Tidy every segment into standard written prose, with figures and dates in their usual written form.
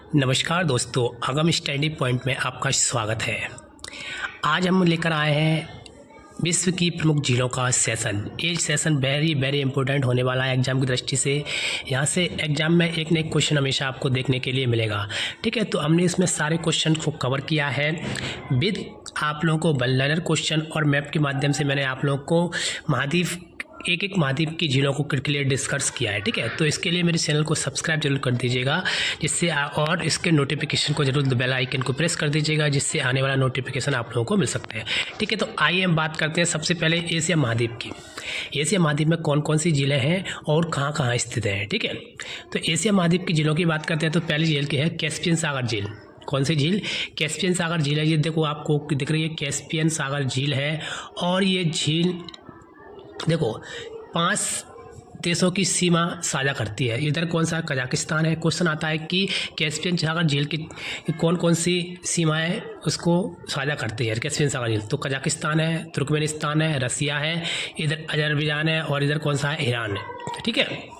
नमस्कार दोस्तों, आगम स्टडी पॉइंट में आपका स्वागत है। आज हम लेकर आए हैं विश्व की प्रमुख झीलों का सेशन। ये सेशन वेरी इंपॉर्टेंट होने वाला है एग्जाम की दृष्टि से। यहाँ से एग्जाम में एक न एक क्वेश्चन हमेशा आपको देखने के लिए मिलेगा। ठीक है, तो हमने इसमें सारे क्वेश्चन को कवर किया है विद आप लोगों को लर्नर क्वेश्चन और मैप के माध्यम से मैंने आप लोगों को महाद्वीप एक महाद्वीप की झीलों को क्लियर डिस्कस किया है। ठीक है, तो इसके लिए मेरे चैनल को सब्सक्राइब जरूर कर दीजिएगा, जिससे और इसके नोटिफिकेशन को जरूर बेल आइकन को प्रेस कर दीजिएगा, जिससे आने वाला नोटिफिकेशन आप लोगों को मिल सकते हैं। ठीक है, तो आइए हम बात करते हैं सबसे पहले एशिया महाद्वीप की। एशिया महाद्वीप में कौन कौन सी झीलें हैं और कहाँ कहाँ स्थित हैं। ठीक है, तो एशिया महाद्वीप की झीलों की बात करते हैं तो पहली झील की है कैस्पियन सागर झील। कौन सी झील? कैस्पियन सागर झील है। ये देखो आपको दिख रही है, कैस्पियन सागर झील है। और ये झील देखो 5 देशों की सीमा साझा करती है। इधर कौन सा? कजाकिस्तान है। क्वेश्चन आता है कि कैस्पियन सागर झील की कौन कौन सी सीमाएं उसको साझा करती है कैस्पियन सागर झील? तो कजाकिस्तान है, तुर्कमेनिस्तान है, रसिया है, इधर अजरबैजान है और इधर कौन सा है? ईरान है। ठीक है,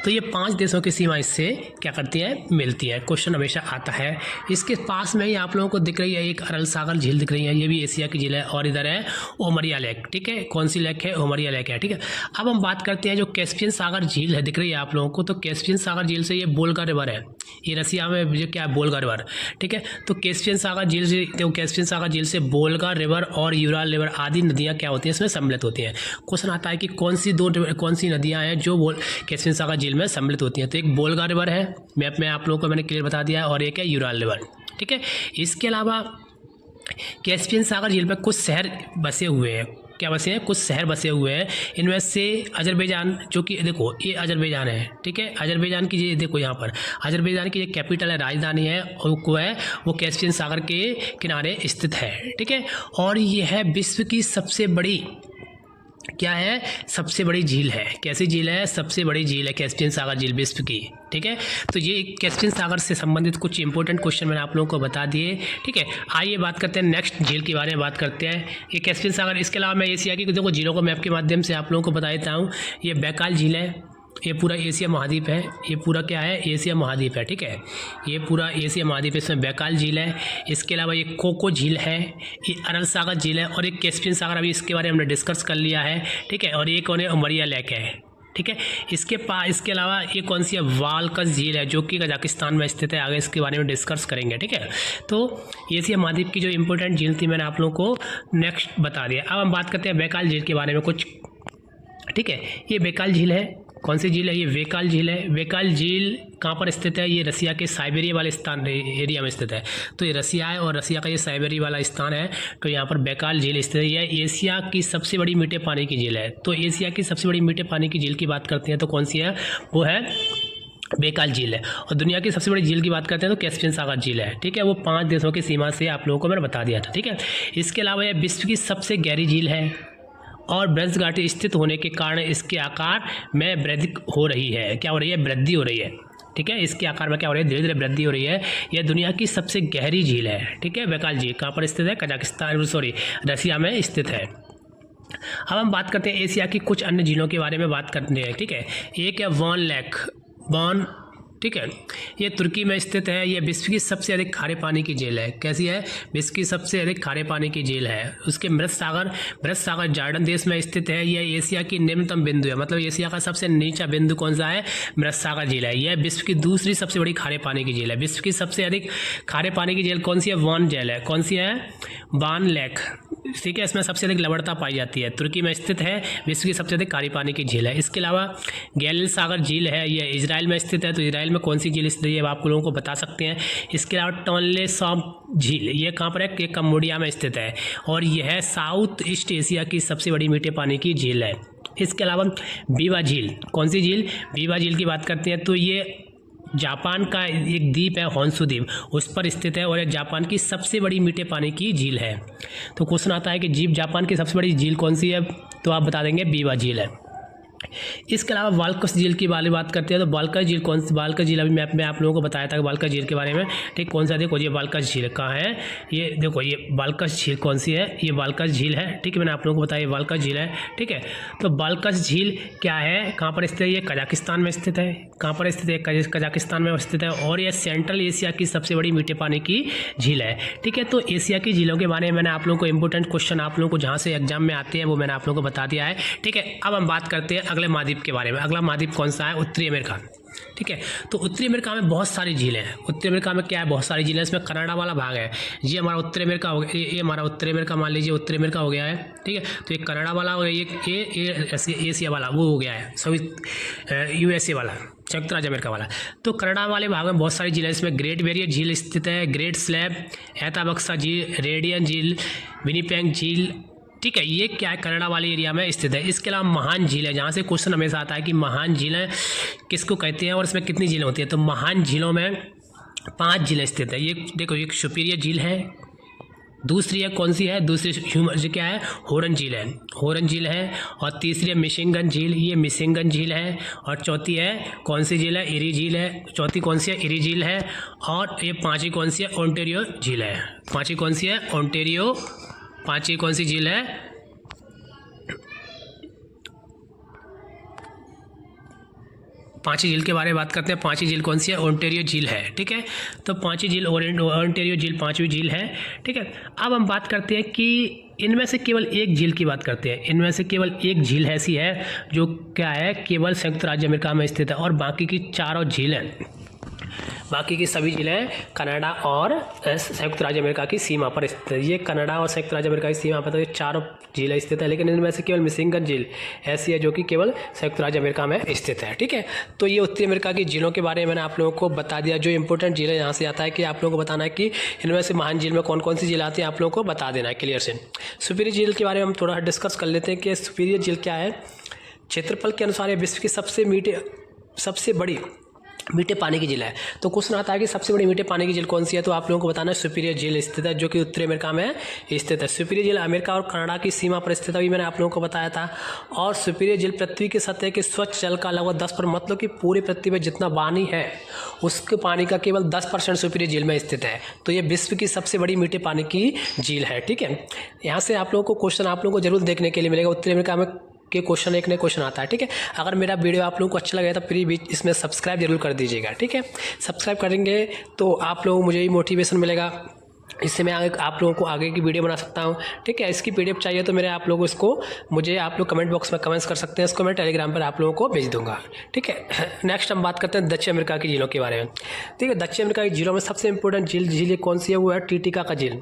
तो ये 5 देशों की सीमा इससे क्या करती है? मिलती है। क्वेश्चन हमेशा आता है। इसके पास में ही आप लोगों को दिख रही है एक अरल सागर झील दिख रही है, ये भी एशिया की झील है। और इधर है ओमरिया लेक। ठीक है, कौन सी लेक है? ओमरिया लेक है। ठीक है, अब हम बात करते हैं जो कैस्पियन सागर झील है दिख रही है आप लोगों को, तो कैस्पियन सागर झील से ये वोल्गा रिवर है, ये रसिया में जो क्या है वोल्गा रिवर। ठीक है, तो कैस्पियन सागर झील से कैस्पियन सागर झील से वोल्गा रिवर और यूराल रिवर आदि नदियाँ क्या होती हैं? इसमें सम्मिलित होती हैं। क्वेश्चन आता है कि कौन सी नदियाँ हैं जो कैस्पियन सागर झील में सम्मिलित होती हैं? तो एक वोल्गा रिवर है, मैप में आप लोगों को मैंने क्लियर बता दिया है, और एक है यूराल रिवर। ठीक है, इसके अलावा कैस्पियन सागर झील में कुछ शहर बसे हुए हैं। क्या बसे हैं? कुछ शहर बसे हुए हैं। इनमें से अजरबैजान, जो कि देखो ये अजरबैजान है। ठीक है, अजरबैजान की ये देखो यहाँ पर अजरबैजान की ये कैपिटल है, राजधानी है, और वो कैस्पियन सागर के किनारे स्थित है। ठीक है, और ये है विश्व की सबसे बड़ी क्या है? सबसे बड़ी झील है। कैसी झील है? सबसे बड़ी झील है कैस्पियन सागर झील विश्व की। ठीक है, तो ये कैस्पियन सागर से संबंधित कुछ इंपॉर्टेंट क्वेश्चन मैंने आप लोगों को बता दिए। ठीक है, आइए बात करते हैं नेक्स्ट झील के बारे में बात करते हैं। ये कैस्पियन सागर, इसके अलावा मैं एशिया की देखो झीलों को मैप के माध्यम से आप लोगों को बता देता हूँ। ये बैकाल झील है, ये पूरा एशिया महाद्वीप है। ये पूरा क्या है? एशिया महाद्वीप है। ठीक है, ये पूरा एशिया महाद्वीप है, इसमें बैकाल झील है। इसके अलावा ये कोको झील है, ये अरल सागर झील है, और एक कैस्पियन सागर, अभी इसके बारे में हमने डिस्कस कर लिया है। ठीक है, और ये कौन है? उमरिया लेक है। ठीक है, इसके अलावा ये कौन सी है? वालकस झील है, जो कि कजाकिस्तान में स्थित है। आगे इसके बारे में डिस्कस करेंगे। ठीक है, तो एशिया महाद्वीप की जो इंपॉर्टेंट झील थी मैंने आप लोगों को नेक्स्ट बता दिया। अब हम बात करते हैं बैकाल झील के बारे में कुछ। ठीक है, ये बैकाल झील है। कौन सी झील है? ये वेकाल झील है। वेकाल झील कहाँ पर स्थित है? ये रसिया के साइबेरिया वाले स्थान एरिया में स्थित है। तो ये रसिया है और रसिया का ये साइबेरिया वाला स्थान है, तो यहाँ पर बैकाल झील स्थित है। यह एशिया की सबसे बड़ी मीठे पानी की झील है। तो एशिया की सबसे बड़ी मीठे पानी की झील की बात करते हैं तो कौन सी है? वो है बैकाल झील है। और दुनिया की सबसे बड़ी झील की बात करते हैं तो कैस्पियन सागर झील है। ठीक है, वो 5 देशों की सीमा से आप लोगों को मैंने बता दिया था। ठीक है, इसके अलावा यह विश्व की सबसे गहरी झील है, और ब्रज घाटी स्थित होने के कारण इसके आकार में वृद्धि हो रही है। क्या हो रही है? वृद्धि हो रही है। ठीक है, इसके आकार में क्या हो रही है? धीरे धीरे वृद्धि हो रही है। यह दुनिया की सबसे गहरी झील है। ठीक है, बैकाल झील कहाँ पर स्थित है? रसिया में स्थित है। अब हम बात करते हैं एशिया की कुछ अन्य झीलों के बारे में बात करते हैं। ठीक है, एक है वॉन लेक, वॉन। ठीक है, ये तुर्की में स्थित है। ये विश्व की सबसे अधिक खारे पानी की झील है। कैसी है? विश्व की सबसे अधिक खारे पानी की झील है। उसके मृत सागर जॉर्डन देश में स्थित है। यह एशिया की निम्नतम बिंदु है, मतलब एशिया का सबसे नीचा बिंदु कौन सा है? मृत सागर झील है। यह विश्व की दूसरी सबसे बड़ी खारे पानी की झील है। विश्व की सबसे अधिक खारे पानी की झील कौन सी है? वॉन झील है। कौन सी है? वान लेक। ठीक है, इसमें सबसे अधिक लवणता पाई जाती है। तुर्की में स्थित है, विश्व की सबसे अधिक खारे पानी की झील है। इसके अलावा गैलिल सागर झील है, यह इजराइल में स्थित है। तो इजराइल में कौन सी झील स्थित है आप लोगों को बता सकते हैं। इसके अलावा टोनले सॉप झील, ये कहाँ पर है? ये कंबोडिया में स्थित है, और यह है साउथ ईस्ट एशिया की सबसे बड़ी मीठे पानी की झील है। इसके अलावा बीवा झील, कौन सी झील? बीवा झील की बात करते हैं तो ये जापान का एक द्वीप है, होन्शु द्वीप, उस पर स्थित है, और यह जापान की सबसे बड़ी मीठे पानी की झील है। तो क्वेश्चन आता है कि जापान की सबसे बड़ी झील कौन सी है? तो आप बता देंगे बीवा झील है। इसके अलावा वाल्कस झील की बात करते हैं तो वाल्कस झील कौन सी, वाल्कस झील अभी मैप में आप लोगों को बताया था वाल्कस झील के बारे में, ठीक। कौन सा, देखो ये वाल्कस झील कहाँ है, ये देखो ये वाल्कस झील कौन सी है, ये वाल्कस झील है, ठीक है। मैंने आप लोगों को बताया ये वाल्कस झील है, ठीक है। तो वाल्कस झील क्या है, कहाँ पर स्थित है, ये कजाकिस्तान में स्थित है। कहाँ पर स्थित है, कजाकिस्तान में स्थित है। और ये सेंट्रल एशिया की सबसे बड़ी मीठे पानी की झील है, ठीक है। तो एशिया की झीलों के बारे में मैंने आप लोगों को इंपॉर्टेंट क्वेश्चन आप लोगों को जहाँ से एग्जाम में आते हैं वो मैंने आप लोगों को बता दिया है, ठीक है। अब हम बात करते हैं अगले महाद्वीप के बारे में। अगला महाद्वीप कौन सा है, उत्तरी अमेरिका, ठीक है। तो उत्तरी अमेरिका में बहुत सारी झीलें हैं। उत्तरी अमेरिका में क्या है, बहुत सारी झीलें, इसमें कनाडा वाला भाग है, ये हमारा उत्तरी अमेरिका हो गया, ये हमारा उत्तरी अमेरिका मान लीजिए उत्तरी अमेरिका हो गया है, ठीक है। तो ये कनाडा वाला हो गया, ये एशिया वाला वो हो गया है, सभी यूएसए वाला, संयुक्त राज्य अमेरिका वाला। तो कनाडा वाले भाग में बहुत सारी झीलें, इसमें ग्रेट बैरियर झील स्थित है, ग्रेट स्लैब, एताबक्सा झील, रेडियन झील, विनिपेग झील, ठीक है। ये क्या है, कनाडा वाले एरिया में स्थित है। इसके अलावा महान झील है, जहाँ से क्वेश्चन हमेशा आता है कि महान झीलें किसको कहते हैं और इसमें कितनी झीलें होती हैं। तो महान झीलों में 5 झीलें स्थित है। ये देखो, एक सुपीरियर झील है, दूसरी है कौन सी है, दूसरी जो क्या है, होरन झील है, होरन झील है। और तीसरी है मिशिगन झील, ये मिशिगन झील है। और चौथी है कौन सी झील है, इरी झील है। चौथी कौन सी है, इरी झील है। और ये पाँचवीं कौन सी है, ओंटारियो झील है। पाँचवीं कौन सी है, ओंटारियो। पाँचवीं कौन सी झील है, पाँचवीं झील के बारे में बात करते हैं। पाँचवीं झील कौन सी है, ओंटारियो झील है, ठीक है। तो पाँचवीं झील ओंटारियो झील पाँचवीं झील है, ठीक है। अब हम बात करते हैं कि इनमें से केवल एक झील की बात करते हैं। इनमें से केवल एक झील ऐसी है जो क्या है, केवल संयुक्त राज्य अमेरिका में स्थित है। और बाकी की चारों झीलें, बाकी की सभी झीलें कनाडा और संयुक्त राज्य अमेरिका की सीमा पर स्थित है। ये कनाडा और संयुक्त राज्य अमेरिका की सीमा पर तो ये चारों झीलें स्थित है, लेकिन इनमें से केवल मिशिगन झील ऐसी है जो कि केवल संयुक्त राज्य अमेरिका में स्थित है, ठीक है। तो ये उत्तरी अमेरिका की झीलों के बारे में मैंने आप लोगों को बता दिया। जो इंपॉर्टेंट झीलें यहाँ से आता है कि आप लोगों को बताना है कि इनमें से महान झील में कौन कौन सी झील आती है, आप लोगों को बता देना है क्लियर से। सुपीरियर झील के बारे में हम थोड़ा डिस्कस कर लेते हैं कि सुपीरियर झील क्या है। क्षेत्रफल के अनुसार ये विश्व की सबसे बड़ी मीठे पानी की झील है। तो क्वेश्चन आता है कि सबसे बड़ी मीठे पानी की झील कौन सी है, तो आप लोगों को बताना है सुपीरियर झील स्थित है, जो कि उत्तरी अमेरिका में स्थित है। सुपीरियर झील अमेरिका और कनाडा की सीमा पर स्थित है, अभी मैंने आप लोगों को बताया था। और सुपीरियर झील पृथ्वी की सतह के स्वच्छ जल का लगभग 10%, मतलब कि पूरी पृथ्वी में जितना पानी है उसके पानी का केवल 10% सुपीरियर झील में स्थित है। तो ये विश्व की सबसे बड़ी मीठे पानी की झील है, ठीक है। यहाँ से आप लोगों को क्वेश्चन आप लोगों को जरूर देखने के लिए मिलेगा। उत्तरी अमेरिका में के क्वेश्चन एक नए क्वेश्चन आता है, ठीक है। अगर मेरा वीडियो आप लोगों को अच्छा लगे तो प्लीज़ इसमें सब्सक्राइब जरूर कर दीजिएगा, ठीक है। सब्सक्राइब करेंगे तो आप लोगों को मुझे ही मोटिवेशन मिलेगा, इससे मैं आप लोगों को आगे की वीडियो बना सकता हूँ, ठीक है। इसकी पीडीएफ चाहिए तो मेरे आप लोग इसको मुझे आप लोग कमेंट बॉक्स में कमेंट्स कर सकते हैं, इसको मैं टेलीग्राम पर आप लोगों को भेज दूंगा, ठीक है। नेक्स्ट हम बात करते हैं दक्षिण अमेरिका की झीलों के बारे में, ठीक है। दक्षिण अमेरिका की झीलों में सबसे इंपॉर्टेंट झील कौन सी है, वो है टिटिकाका झील।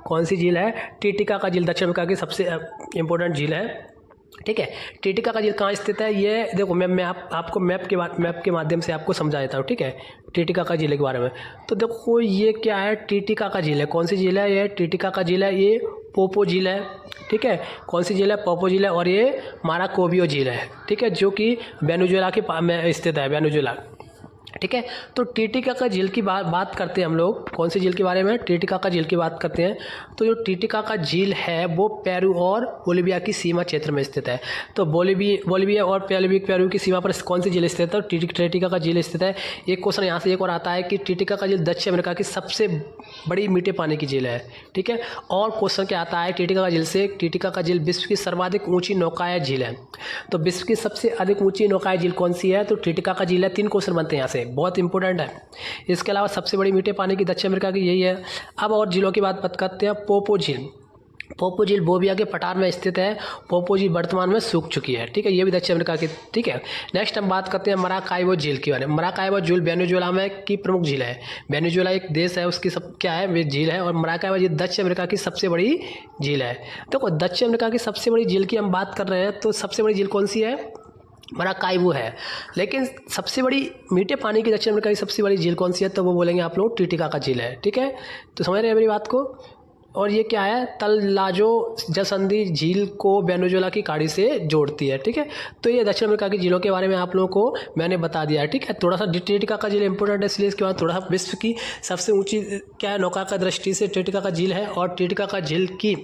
कौन सी झील है, टिटिकाका झील दक्षिण अमेरिका की सबसे इंपॉर्टेंट झील है, ठीक है। टिटिकाका झील कहाँ स्थित है, ये देखो मैं आपको मैप के माध्यम से आपको समझा देता हूँ, ठीक है। टिटिकाका झील के बारे में तो देखो ये क्या है, टिटिकाका झील है। कौन सी झील है, ये टिटिकाका झील है, ये पोपो झील है, ठीक है। कौन सी झील है, पोपो झील है। और ये माराकोबियो झील है, ठीक है, जो कि वेनेजुएला के में स्थित है, वेनेजुएला, ठीक है। तो टिटिकाका झील की बात करते हैं हम लोग। कौन सी झील के बारे में, टिटिकाका झील की बात करते हैं। तो जो टिटिकाका झील है वो पेरू और बोलिविया की सीमा क्षेत्र में स्थित है। तो बोलिविया और पेरू की सीमा पर कौन सी झील स्थित है, तो टिटिकाका झील स्थित है। एक क्वेश्चन यहाँ से एक और आता है कि टिटिकाका झील दक्षिण अमेरिका की सबसे बड़ी मीठे पानी की झील है, ठीक है। और क्वेश्चन क्या आता है टिटिकाका झील से, टिटिकाका झील विश्व की सर्वाधिक ऊँची नौकायन झील है। तो विश्व की सबसे अधिक ऊँची नौकायन झील कौन सी है, तो टिटिकाका झील है। 3 क्वेश्चन बनते हैं यहाँ से, बहुत इंपॉर्टेंट है। इसके अलावा सबसे बड़ी मीठे पानी की दक्षिण अमेरिका की यही है। अब और झीलों की बात करते हैं। पोपो झील, पोपो झील बोलिविया के पठार में स्थित है। पोपो झील वर्तमान में सूख चुकी है, ठीक है। ये भी दक्षिण अमेरिका की, ठीक है। नेक्स्ट हम बात करते हैं मराकाइबो झील की बारे में। मराकाइबो झील वेनेजुएला में की प्रमुख झील है। वेनेजुएला एक देश है, उसकी सब क्या है, वे झील है। और मराकाइबो झील दक्षिण अमेरिका की सबसे बड़ी झील है। देखो दक्षिण अमेरिका की सबसे बड़ी झील की हम बात कर रहे हैं, तो सबसे बड़ी झील कौन सी है, मराकाइबो है। लेकिन सबसे बड़ी मीठे पानी की दक्षिण अमेरिका की सबसे बड़ी झील कौन सी है, तो वो बोलेंगे आप लोग टिटिकाका झील है, ठीक है। तो समझ रहे हैं मेरी बात को। और ये क्या है, तलाजो जसंधी झील को वेनेजुएला की खाड़ी से जोड़ती है। ठीक है, तो ये दक्षिण अमेरिका की झीलों के बारे में आप लोगों को मैंने बता दिया है। ठीक है, थोड़ा सा टिटिका का झील इंपॉर्टेंट है, इसलिए इसके बाद थोड़ा सा विश्व की सबसे ऊंची क्या है नौका का दृष्टि से टिटिका का झील है। और टिटिका का झील की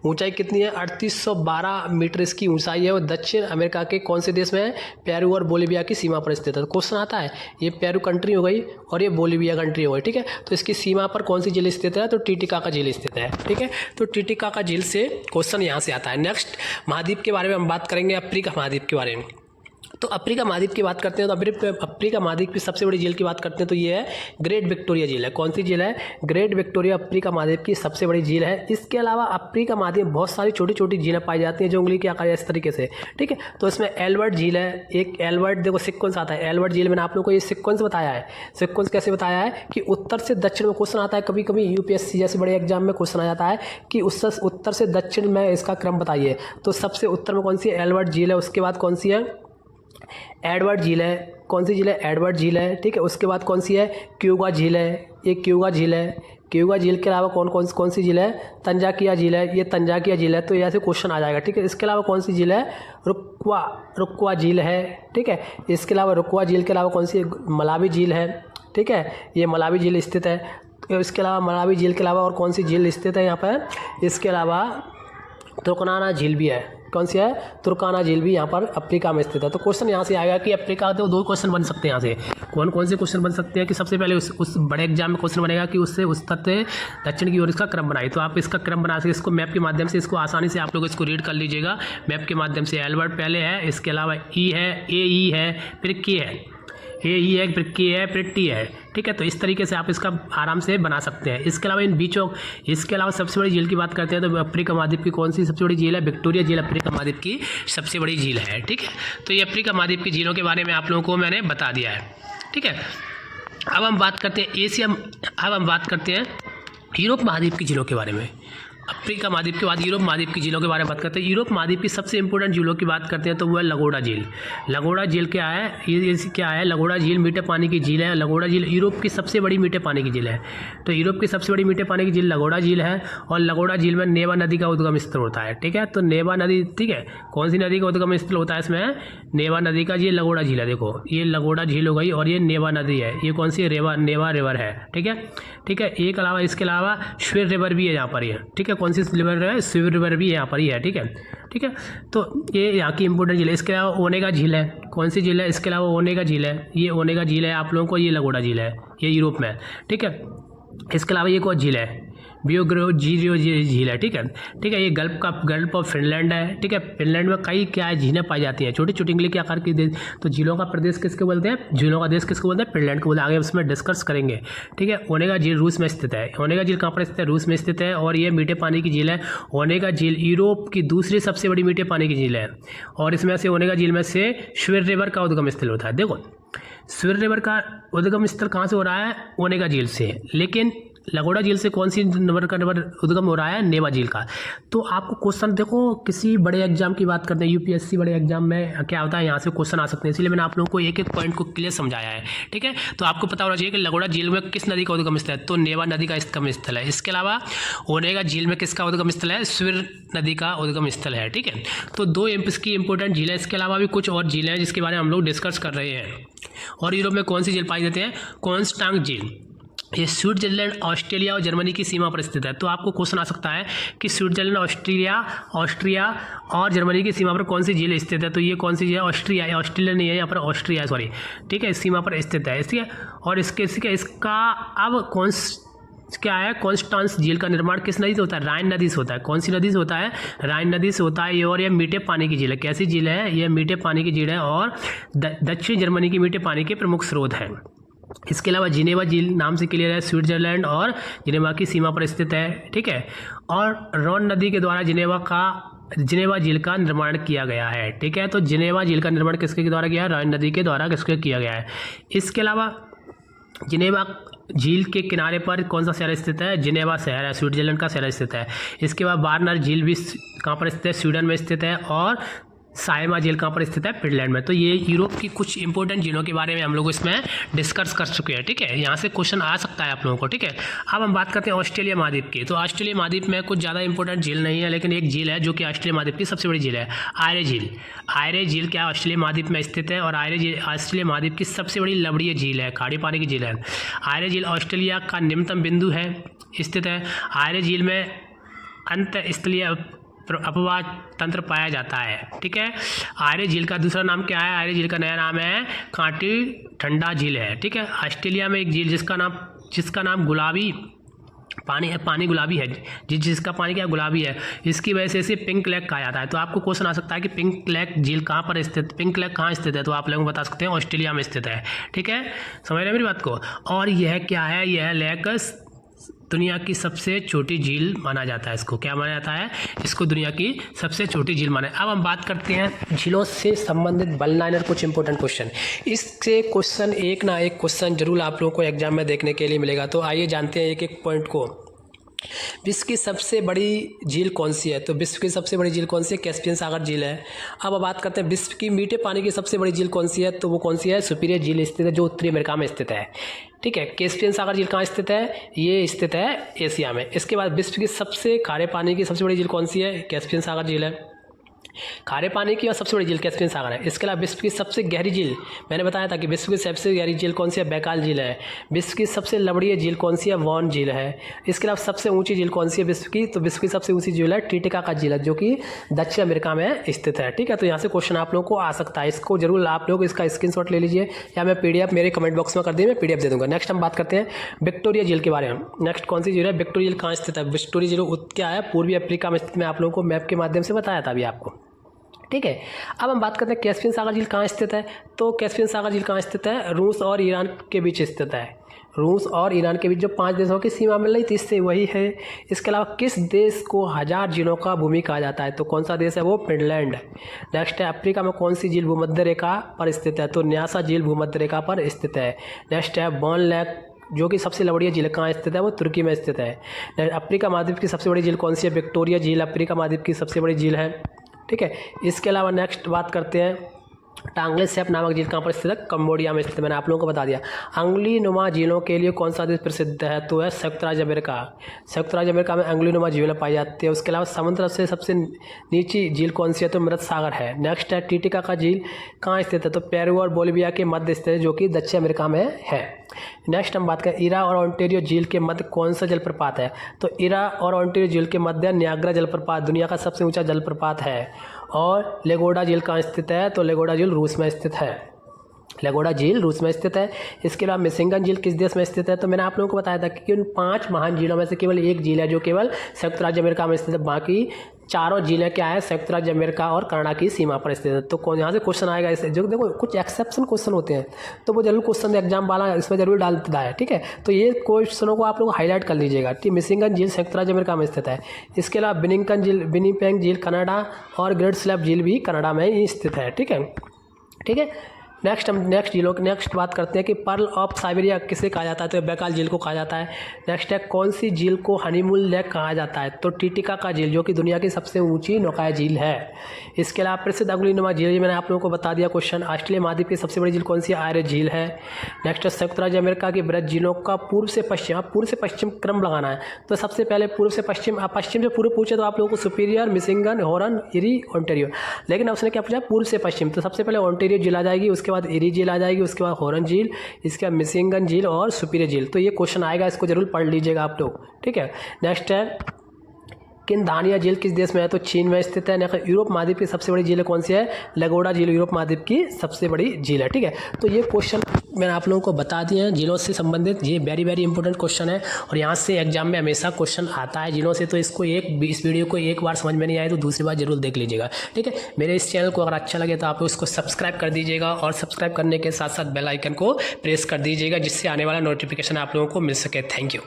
ऊंचाई कितनी है, 3812 मीटर इसकी ऊंचाई है। और दक्षिण अमेरिका के कौन से देश में है, पेरू और बोलिविया की सीमा पर स्थित है। क्वेश्चन आता है, ये पेरू कंट्री हो गई और ये बोलिविया कंट्री हो गई। ठीक है, तो इसकी सीमा पर कौन सी झील स्थित है, तो टिटिका का झील स्थित है। ठीक है, तो टिटिका का झील से क्वेश्चन यहाँ से आता है। नेक्स्ट महाद्वीप के बारे में हम बात करेंगे, अफ्रीका महाद्वीप के बारे में। तो अफ्रीका महाद्वीप की बात करते हैं, तो अफ्रीका महाद्वीप की सबसे बड़ी झील की बात करते हैं, तो ये है ग्रेट विक्टोरिया झील है। कौन सी झील है, ग्रेट विक्टोरिया अफ्रीका महाद्वीप की सबसे बड़ी झील है। इसके अलावा अफ्रीका महाद्वीप में बहुत सारी छोटी छोटी झीलें पाई जाती हैं जो उंगली के आकार इस तरीके से। ठीक है, तो इसमें एल्बर्ट झील है, एक एल्बर्ट देखो सिक्वेंस आता है, एल्बर्ट झील मैंने आप लोगों को ये सिक्वेंस बताया है। सिक्वेंस कैसे बताया है कि उत्तर से दक्षिण में क्वेश्चन आता है, कभी कभी यूपीएससी जैसे बड़े एग्जाम में क्वेश्चन आ जाता है कि उत्तर से दक्षिण में इसका क्रम बताइए। तो सबसे उत्तर में कौन सी एल्बर्ट झील है, उसके बाद कौन सी है, एडवर्ड झील है। कौन सी झील है, एडवर्ड झील है। ठीक है, उसके बाद कौन सी है, क्यूगा झील है, ये क्यूगा झील है। क्यूगा झील के अलावा कौन सी झील है, तंजाकिया झील है, ये तंजाकिया झील है। तो ऐसे क्वेश्चन आ जाएगा। ठीक है, इसके अलावा कौन सी झील है, रुक्वा झील है। ठीक है, इसके अलावा रुक्वा झील के अलावा कौन सी, मलावी झील है। ठीक है, ये मलावी झील स्थित है। इसके अलावा मलावी झील के अलावा और कौन सी झील स्थित है यहाँ पर, इसके अलावा तुर्कनाना झील भी है। कौन सी है, तुर्काना झील भी यहाँ पर अफ्रीका में स्थित है। तो क्वेश्चन यहाँ से आएगा कि अफ्रीका, तो दो क्वेश्चन बन सकते हैं यहाँ से। कौन कौन से क्वेश्चन बन सकते हैं कि सबसे पहले उस बड़े एग्जाम में क्वेश्चन बनेगा कि उससे उत्तर से दक्षिण की ओर इसका क्रम बनाए। तो आप इसका क्रम बना सकते, इसको मैप के माध्यम से इसको आसानी से आप लोग इसको रीड कर लीजिएगा मैप के माध्यम से। एल्बर्ट पहले है, इसके अलावा ई है, ए ई है, फिर के है, ए ई है, फिर के है, फिर टी है। ठीक है, तो इस तरीके से आप इसका आराम से बना सकते हैं। इसके अलावा इन बीचों, इसके अलावा सबसे बड़ी झील की बात करते हैं तो अफ्रीका महाद्वीप की कौन सी सबसे बड़ी झील है, विक्टोरिया झील अफ्रीका महाद्वीप की सबसे बड़ी झील है। ठीक है, तो ये अफ्रीका महाद्वीप की झीलों के बारे में आप लोगों को मैंने बता दिया है। ठीक है, अब हम बात करते हैं अब हम बात करते हैं यूरोप महाद्वीप की झीलों के बारे में। अफ्रीका महाद्वीप के बाद यूरोप महाद्वीप की झीलों के बारे में बात करते हैं। यूरोप महाद्वीप की सबसे इंपॉर्टेंट झीलों की बात करते हैं तो वो है लगोड़ा झील। लगोड़ा झील क्या है, ये क्या है, लगोड़ा झील मीठे पानी की झील है। लगोड़ा झील यूरोप की सबसे बड़ी मीठे पानी की झील है। तो यूरोप की सबसे बड़ी मीठे पानी की झील लगोड़ा झील है। और लगोड़ा झील में नेवा नदी का उद्गम स्थल होता है। ठीक है, तो नेवा नदी, ठीक है, कौन सी नदी का उद्गम स्थल होता है इसमें, नेवा नदी का। ये लगोड़ा झील है, देखो ये लगोड़ा झील हो गई और ये नेवा नदी है। ये कौन सी, नेवा रिवर है। ठीक है, ठीक है, एक अलावा इसके अलावा स्विर रिवर भी है यहाँ पर। ये ठीक है, कौन सी रिवर है, स्विर रिवर भी यहाँ पर ही है। ठीक है, ठीक है, तो ये यहाँ की इंपॉर्टेंट झील है। इसके अलावा ओनेगा झील है। कौन सी झील है, इसके अलावा ओनेगा झील है। ये ओनेगा झील है आप लोगों को, ये लगोड़ा झील है, ये यूरोप में। ठीक है, इसके अलावा ये कौन झील है, बियोग्रो झील है। ठीक है, ठीक है, ये गल्फ ऑफ फिनलैंड है। ठीक है, फिनलैंड में कई क्या है, झीलें पाई जाती हैं, छोटी छोटी उंगली के आकार की। तो झीलों का प्रदेश किसके बोलते हैं, झीलों का देश किसको बोलते हैं, फिनलैंड को बोलते हैं। आगे उसमें डिस्कस करेंगे। ठीक है, ओनेगा झील रूस में स्थित है। ओनेगा झील कहाँ पर स्थित है, रूस में स्थित है। और ये मीठे पानी की झील है। ओनेगा झील यूरोप की दूसरी सबसे बड़ी मीठे पानी की झील है। और इसमें से ओनेगा झील में से स्विर रिवर का उद्गम स्थल होता है। देखो स्विर रिवर का उद्गम स्थल कहाँ से हो रहा है, ओनेगा झील से। लेकिन लगोड़ा झील से कौन सी नंबर का उद्गम हो रहा है, नेवा झील का। तो आपको क्वेश्चन देखो, किसी बड़े एग्जाम की बात करते हैं, यूपीएससी बड़े एग्जाम में क्या होता है, यहाँ से क्वेश्चन आ सकते हैं। इसलिए मैंने आप लोगों को एक एक पॉइंट को क्लियर समझाया है। ठीक है, तो आपको पता होना चाहिए कि लगोड़ा झील में किस नदी का उद्गम स्थल है, तो नेवा नदी का उद्गम स्थल है। इसके अलावा ओनेगा झील में किसका उद्गम स्थल है, स्विर नदी का उद्गम स्थल है। ठीक है, तो दो की इंपॉर्टेंट झील है। इसके अलावा भी कुछ और झीलें हैं जिसके बारे में हम लोग डिस्कस कर रहे हैं। और यूरोप में कौन सी झील पाई जाती है, कॉन्स्टांस झील। ये स्विट्जरलैंड, ऑस्ट्रेलिया और जर्मनी की सीमा पर स्थित है। तो आपको क्वेश्चन आ सकता है कि स्विट्जरलैंड, ऑस्ट्रिया और जर्मनी की सीमा पर कौन सी झील स्थित है। तो ये कौन सी झील है, ऑस्ट्रेलिया नहीं है, यहाँ पर ऑस्ट्रिया है, सॉरी। ठीक है, इस सीमा पर स्थित है। ठीक है, और इसका अब क्या है, कॉन्स्टांस झील का निर्माण किस नदी से होता है, राइन नदी से होता है। कौन सी नदी से होता है, राइन नदी से होता है। ये और ये मीठे पानी की झील है। कैसी झील है, ये मीठे पानी की झील है और दक्षिण जर्मनी की मीठे पानी के प्रमुख स्रोत हैं। इसके अलावा जिनेवा झील नाम से क्लियर है, स्विट्जरलैंड और जिनेवा की सीमा पर स्थित है। ठीक है, और रॉन नदी के द्वारा जिनेवा झील का निर्माण किया गया है। ठीक है, तो जिनेवा झील का निर्माण किसके द्वारा किया है, रॉन नदी के द्वारा किसके किया गया है। इसके अलावा जिनेवा झील के किनारे पर कौन सा शहर स्थित है, जिनेवा शहर है, स्विट्जरलैंड का शहर स्थित है। इसके बाद बार्नर झील भी कहाँ पर स्थित है, स्वीडन में स्थित है। और साइमा झील कहाँ पर स्थित है? फिनलैंड में। तो ये यूरोप की कुछ इंपॉर्टेंट झीलों के बारे में हम लोग इसमें डिस्कस कर चुके हैं, ठीक है। यहाँ से क्वेश्चन आ सकता है आप लोगों को, ठीक है। अब हम बात करते हैं ऑस्ट्रेलिया महाद्वीप की। तो ऑस्ट्रेलिया महाद्वीप में कुछ ज़्यादा इंपॉर्टेंट झील नहीं है, लेकिन एक झील है जो कि ऑस्ट्रेलिया महाद्वीप की सबसे बड़ी झील है, आयरे झील। आयरे झील क्या ऑस्ट्रेलिया महाद्वीप में स्थित है, और आयरे झील ऑस्ट्रेलिया महाद्वीप की सबसे बड़ी लवणीय झील है, खाड़ी पानी की झील है। आयरे झील ऑस्ट्रेलिया का निम्नतम बिंदु है स्थित है। आयरे झील में अंतःस्थलीय अपवाह तंत्र पाया जाता है, ठीक है। आयरे झील का दूसरा नाम क्या है? आयरे झील का नया नाम है कांटी ठंडा झील है, ठीक है। ऑस्ट्रेलिया में एक झील जिसका नाम गुलाबी पानी गुलाबी है, जिसका पानी क्या गुलाबी है, इसकी वजह से इसे पिंक लेक कहा जाता है। तो आपको क्वेश्चन आ सकता है कि पिंक लेक झील कहाँ पर स्थित, पिंक लेक कहाँ स्थित है? तो आप लोग बता सकते हैं ऑस्ट्रेलिया में स्थित है, ठीक है। समझ रहे मेरी बात को? और यह क्या है? यह लेक दुनिया की सबसे छोटी झील माना जाता है। इसको क्या माना जाता है? इसको दुनिया की सबसे छोटी झील माना है। अब हम बात करते हैं झीलों से संबंधित वन लाइनर कुछ इंपॉर्टेंट क्वेश्चन। इससे क्वेश्चन एक ना एक क्वेश्चन जरूर आप लोगों को एग्जाम में देखने के लिए मिलेगा। तो आइए जानते हैं एक एक पॉइंट को। विश्व की सबसे बड़ी झील कौन सी है? तो विश्व की सबसे बड़ी झील कौन सी है? कैस्पियन सागर झील है। अब बात करते हैं विश्व की मीठे पानी की सबसे बड़ी झील कौन सी है? तो वो कौन सी है? सुपीरियर झील स्थित है, जो उत्तरी अमेरिका में स्थित है, ठीक है। कैस्पियन सागर झील कहाँ स्थित है? ये स्थित है एशिया में। इसके बाद विश्व की सबसे खारे पानी की सबसे बड़ी झील कौन सी है? कैस्पियन सागर झील है। खारे पानी की और सबसे बड़ी झील कैस्पियन सागर है। इसके अलावा विश्व की सबसे गहरी झील मैंने बताया था कि विश्व की सबसे गहरी झील कौन सी है? बैकाल झील है। विश्व की सबसे लवणीय झील कौन सी है? वॉन झील है। इसके अलावा सबसे ऊंची झील कौन सी है विश्व की? तो विश्व की सबसे ऊंची झील है टिटिकाका झील है, जो कि दक्षिण अमेरिका में स्थित है, ठीक है। तो यहाँ से क्वेश्चन आप लोगों को आ सकता है, इसको जरूर आप लोग इसका स्क्रीनशॉट ले लीजिए, या मैं PDF मेरे कमेंट बॉक्स में कर दिए, मैं PDF दे दूंगा। नेक्स्ट हम बात करते हैं विक्टोरिया झील के बारे में। नेक्स्ट कौन सी झील है? विक्टोरिया झील कहाँ स्थित है? विक्टोरिया झील क्या है? पूर्वी अफ्रीका में स्थित। मैं आप लोगों को मैप के माध्यम से बताया था अभी आपको, ठीक है। अब हम बात करते हैं कैस्पियन सागर झील कहाँ स्थित है। तो कैस्पियन सागर झील कहाँ स्थित है? रूस और ईरान के बीच स्थित है। रूस और ईरान के बीच जो 5 देशों की सीमा मिल रही थी, इससे वही है। इसके अलावा किस देश को 1000 झीलों का भूमि कहा जाता है? तो कौन सा देश है वो? फिनलैंड। नेक्स्ट है अफ्रीका में कौन सी झील भूमध्य रेखा पर स्थित है? तो न्यासा झील भूमध्य रेखा पर स्थित है। नेक्स्ट है बॉन लेक, जो कि सबसे लवणीय झील कहाँ स्थित है? वो तुर्की में स्थित है। अफ्रीका महाद्वीप की सबसे बड़ी झील कौन सी है? विक्टोरिया झील अफ्रीका महाद्वीप की सबसे बड़ी झील है, ठीक है। इसके अलावा नेक्स्ट बात करते हैं टांगले सैप नामक झील कहाँ पर स्थित है? कंबोडिया में स्थित है, मैंने आप लोगों को बता दिया। अंगुलीनुमा झीलों के लिए कौन सा देश प्रसिद्ध है? तो है संयुक्त राज्य अमेरिका। संयुक्त राज्य अमेरिका में अंगुलीनुमा झीलें पाई जाती है। उसके अलावा समुद्र से सबसे नीची झील कौन सी है? तो मृत सागर है। नेक्स्ट है टिटिकाका झील कहाँ स्थित है? तो पेरू और बोलिविया के मध्य स्थित है, जो कि दक्षिण अमेरिका में है। नेक्स्ट हम बात करें इरा और ओंटारियो झील के मध्य कौन सा जलप्रपात है? तो इरा और ओंटारियो झील के मध्य नियाग्रा जलप्रपात दुनिया का सबसे ऊंचा जलप्रपात है। और लेगोडा झील कहाँ स्थित है? तो लेगोडा झील रूस में स्थित है। लेगोडा झील रूस में स्थित है। इसके अलावा मिशिगन झील किस देश में स्थित है? तो मैंने आप लोगों को बताया था कि उन 5 महान झीलों में से केवल एक झील है जो केवल संयुक्त राज्य अमेरिका में स्थित है, बाकी चारों झीलें क्या है? संयुक्त राज्य अमेरिका और कनाडा की सीमा पर स्थित है। तो कौन यहाँ से क्वेश्चन आएगा इससे? जो देखो कुछ एक्सेप्शन क्वेश्चन होते हैं, तो वो जरूर क्वेश्चन एग्जाम वाला इसमें जरूर डालता है, ठीक है। तो ये क्वेश्चनों को आप लोग हाईलाइट कर लीजिएगा कि मिशिगन झील संयुक्त राज्य अमेरिका में स्थित है। इसके अलावा विनिपेग झील कनाडा और ग्रेट स्लैप झील भी कनाडा में ही स्थित है, ठीक है, ठीक है। नेक्स्ट झीलों की नेक्स्ट बात करते हैं कि पर्ल ऑफ साइबेरिया किसे कहा जाता है? तो बैकाल झील को कहा जाता है। नेक्स्ट है कौन सी झील को हनीमून लेक कहा जाता है? तो टिटिकाका झील, जो कि दुनिया की सबसे ऊंची नौकाई झील है। इसके अलावा प्रसिद्ध अंगुलीनुमा झील, मैंने आप लोगों को बता दिया क्वेश्चन। ऑस्ट्रेलिया महाद्वीप की सबसे बड़ी झील कौन सी है? आयरे झील है। नेक्स्ट है संयुक्त राज्य अमेरिका की बृहद झीलों का पूर्व से पश्चिम क्रम लगाना है। तो सबसे पहले पूर्व से पश्चिम, आप पश्चिम से पूर्व पूछे तो आप लोगों को superior, Michigan, horn, eri, Ontario, लेकिन उसने क्या पूछा? पूर्व से पश्चिम। तो सबसे पहले ओंटारियो झील आ जाएगी, उसके बाद इरी झील आ जाएगी, उसके बाद हॉर्न झील, इसके बाद मिशिगन झील और सुपीरियर झील। तो ये क्वेश्चन आएगा, इसको जरूर पढ़ लीजिएगा आप लोग, ठीक है। नेक्स्ट है किनधानिया झील किस देश में है? तो चीन में स्थित है। यूरोप महाद्वीप की सबसे बड़ी झील कौन सी है? लेगोडा झील यूरोप महाद्वीप की सबसे बड़ी झील है, ठीक है। तो ये क्वेश्चन मैंने आप लोगों को बता दिए हैं झीलों से संबंधित। ये वेरी वेरी इंपॉर्टेंट क्वेश्चन है और यहाँ से एग्जाम में हमेशा क्वेश्चन आता है झीलों से। तो इसको इस वीडियो को एक बार समझ में नहीं आए तो दूसरी बार जरूर देख लीजिएगा, ठीक है। मेरे इस चैनल को अगर अच्छा लगे तो आप उसको सब्सक्राइब कर दीजिएगा और सब्सक्राइब करने के साथ साथ बेल आइकन को प्रेस कर दीजिएगा, जिससे आने वाला नोटिफिकेशन आप लोगों को मिल सके। Thank you.